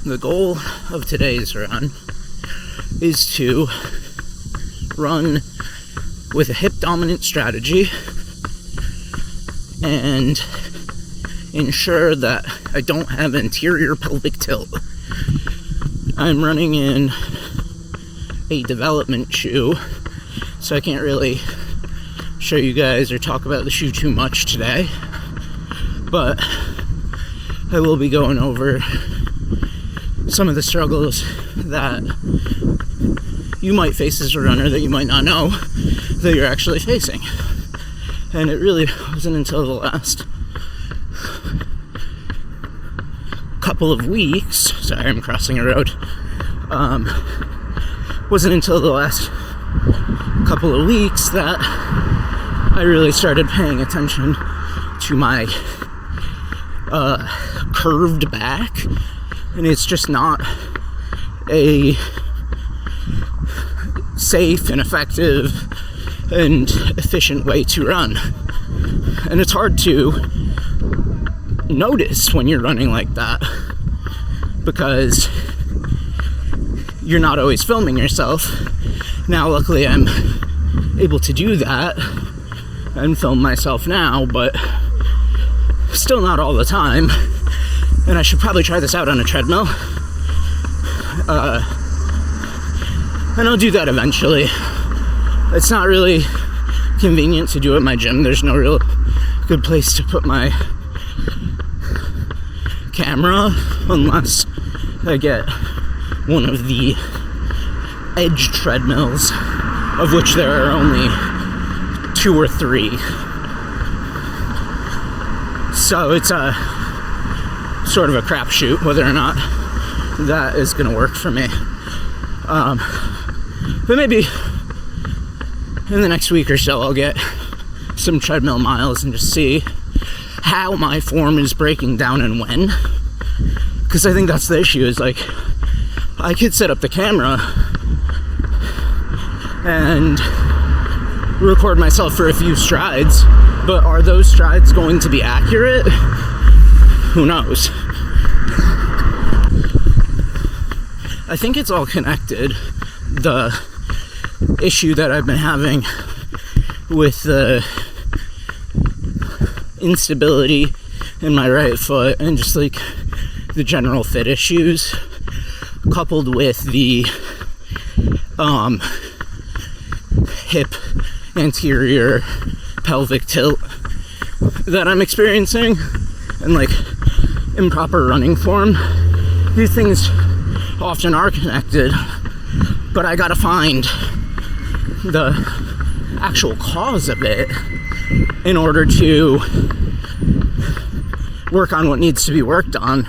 The goal of today's run is to run with a hip dominant strategy and ensure that I don't have anterior pelvic tilt. I'm running in a development shoe, so I can't really show you guys or talk about the shoe too much today, but I will be going over some of the struggles that you might face as a runner that you might not know that you're actually facing. And it really wasn't until the last couple of weeks, sorry, I'm crossing a road, wasn't until the last couple of weeks that I really started paying attention to my curved back, and it's just not a safe and effective and efficient way to run. And it's hard to notice when you're running like that because you're not always filming yourself. Now luckily I'm able to do that and film myself now, but still not all the time. And I should probably try this out on a treadmill, and I'll do that eventually. It's not really convenient to do at my gym. There's no real good place to put my camera unless I get one of the edge treadmills, of which there are only 2 or 3. So it's a sort of a crapshoot whether or not that is going to work for me. But maybe in the next week or so I'll get some treadmill miles and just see how my form is breaking down and when. Because I think that's the issue, is like, I could set up the camera and record myself for a few strides, but are those strides going to be accurate? Who knows? I think it's all connected. The issue that I've been having with the instability in my right foot and just like the general fit issues, coupled with the hip anterior pelvic tilt that I'm experiencing, and like improper running form. These things often are connected, but I gotta find the actual cause of it in order to work on what needs to be worked on.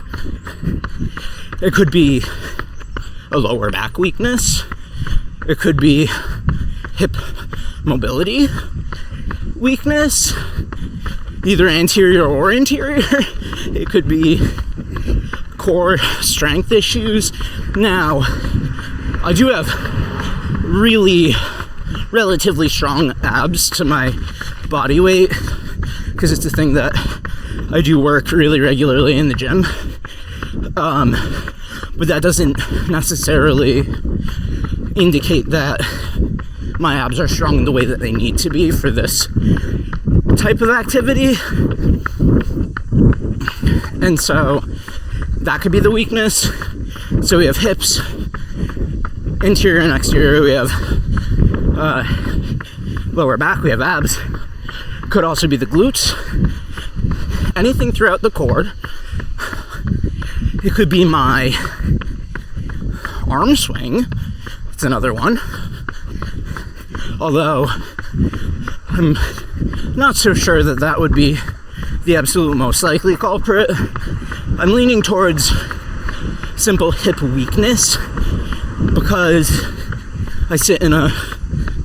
It could be a lower back weakness. It could be hip mobility weakness, either anterior or interior. It could be core strength issues. Now, I do have really relatively strong abs to my body weight because it's a thing that I do work really regularly in the gym. But that doesn't necessarily indicate that my abs are strong in the way that they need to be for this type of activity. And so that could be the weakness. So we have hips, interior and exterior, we have lower back, we have abs. Could also be the glutes. Anything throughout the core. It could be my arm swing. It's another one. Although I'm not so sure that that would be the absolute most likely culprit. I'm leaning towards simple hip weakness because I sit in a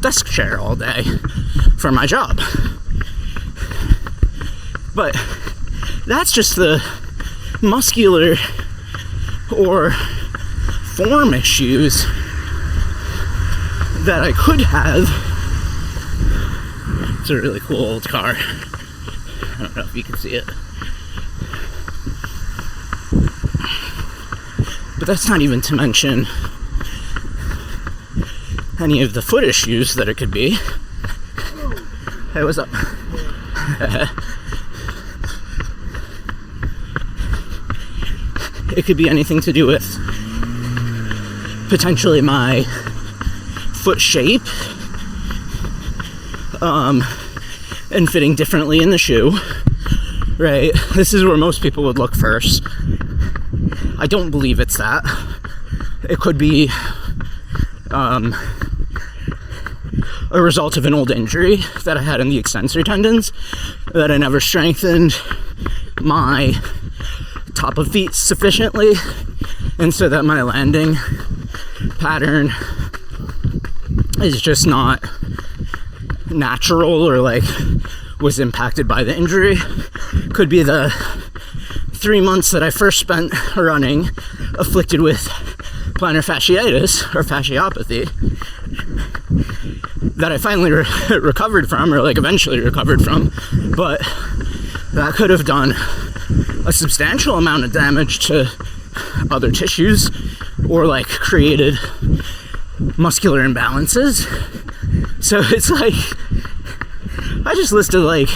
desk chair all day for my job. But that's just the muscular or form issues that I could have. It's a really cool old car. I don't know if you can see it. But that's not even to mention any of the foot issues that it could be. Hey, what's up? It could be anything to do with potentially my foot shape, and fitting differently in the shoe, right? This is where most people would look first. I don't believe it's that. It could be a result of an old injury that I had in the extensor tendons, that I never strengthened my top of feet sufficiently, and so that my landing pattern is just not natural, or like was impacted by the injury. Could be the 3 months that I first spent running afflicted with plantar fasciitis or fasciopathy that I finally recovered from, or like eventually recovered from, but that could have done a substantial amount of damage to other tissues, or like created muscular imbalances. So it's like, I just listed like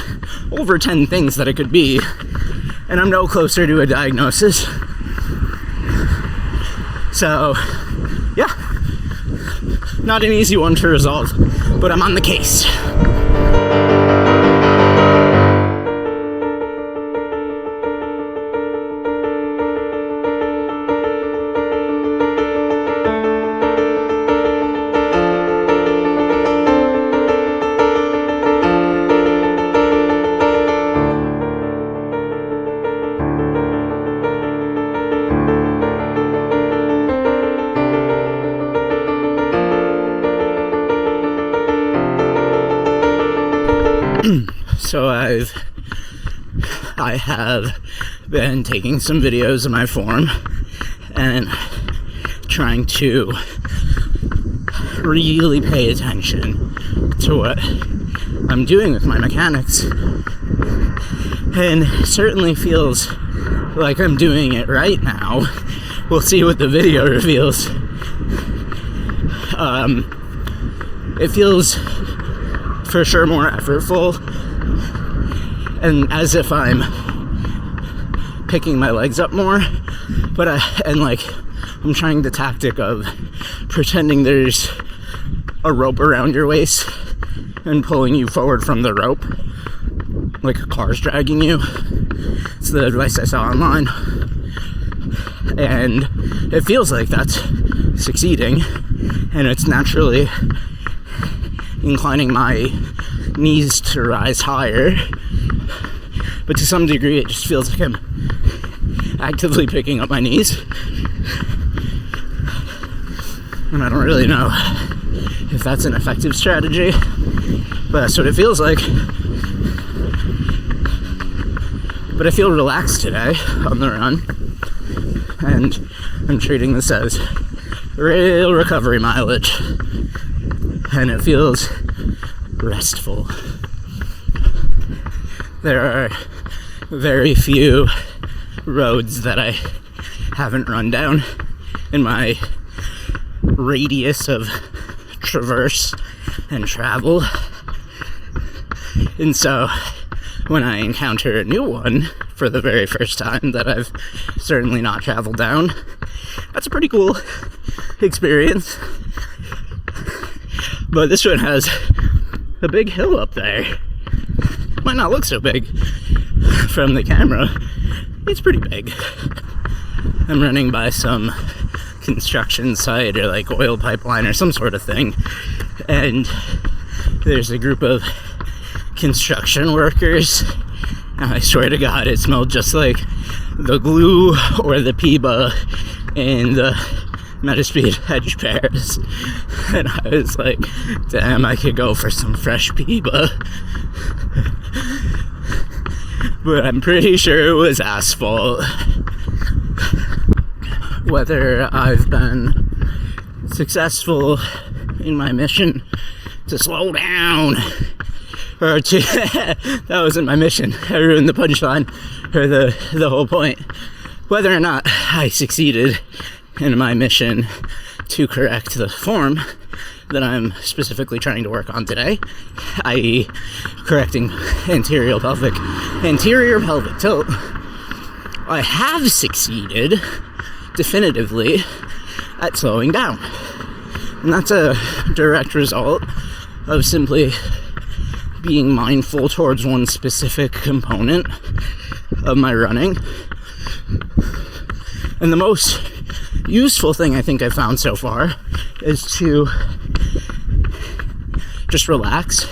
over 10 things that it could be, and I'm no closer to a diagnosis. So yeah, not an easy one to resolve, but I'm on the case. So I have been taking some videos of my form and trying to really pay attention to what I'm doing with my mechanics, and it certainly feels like I'm doing it right now. We'll see what the video reveals. It feels for sure more effortful, and as if I'm picking my legs up more, but I'm trying the tactic of pretending there's a rope around your waist and pulling you forward from the rope, like a car's dragging you. It's the advice I saw online, and it feels like that's succeeding, and it's naturally inclining my knees to rise higher, but to some degree it just feels like I'm actively picking up my knees, and I don't really know if that's an effective strategy, but that's what it feels like. But I feel relaxed today on the run, and I'm treating this as real recovery mileage, and it feels restful. There are very few roads that I haven't run down in my radius of traverse and travel, and so when I encounter a new one for the very first time that I've certainly not traveled down, that's a pretty cool experience. But this one has a big hill up there. Might not look so big from the camera. It's pretty big. I'm running by some construction site or like oil pipeline or some sort of thing, and there's a group of construction workers. And I swear to God, it smelled just like the glue or the PIBA in the Metaspeed hedge pears. And I was like, damn, I could go for some fresh PIBA. But I'm pretty sure it was asphalt. Whether I've been successful in my mission to slow down, or to that wasn't my mission, I ruined the punchline, or the whole point. Whether or not I succeeded in my mission to correct the form that I'm specifically trying to work on today, i.e. correcting anterior pelvic tilt, I have succeeded definitively at slowing down. And that's a direct result of simply being mindful towards one specific component of my running. And the most useful thing I think I've found so far is to just relax.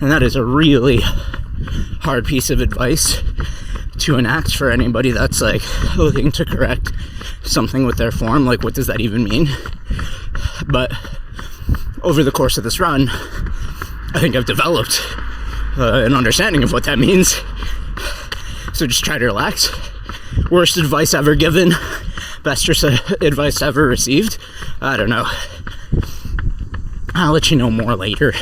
And that is a really hard piece of advice to enact for anybody that's like looking to correct something with their form. Like, what does that even mean? But over the course of this run, I think I've developed an understanding of what that means. So just try to relax. Worst advice ever given, best advice ever received. I don't know. I'll let you know more later.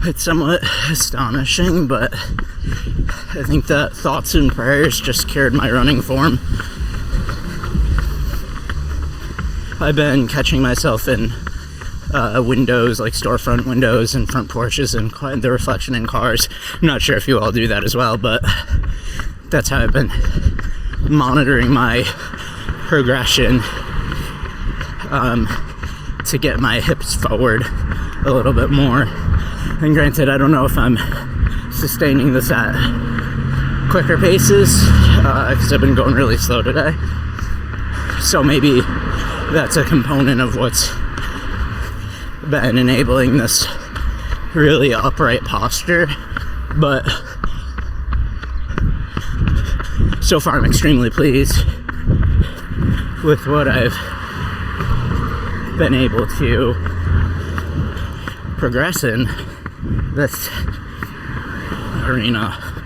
It's somewhat astonishing, but I think that thoughts and prayers just cured my running form. I've been catching myself in windows, like storefront windows and front porches, and the reflection in cars. I'm not sure if you all do that as well, but that's how I've been monitoring my progression to get my hips forward a little bit more. And granted, I don't know if I'm sustaining this at quicker paces because I've been going really slow today. So maybe that's a component of what's been enabling this really upright posture. But so far I'm extremely pleased with what I've been able to progress in this arena.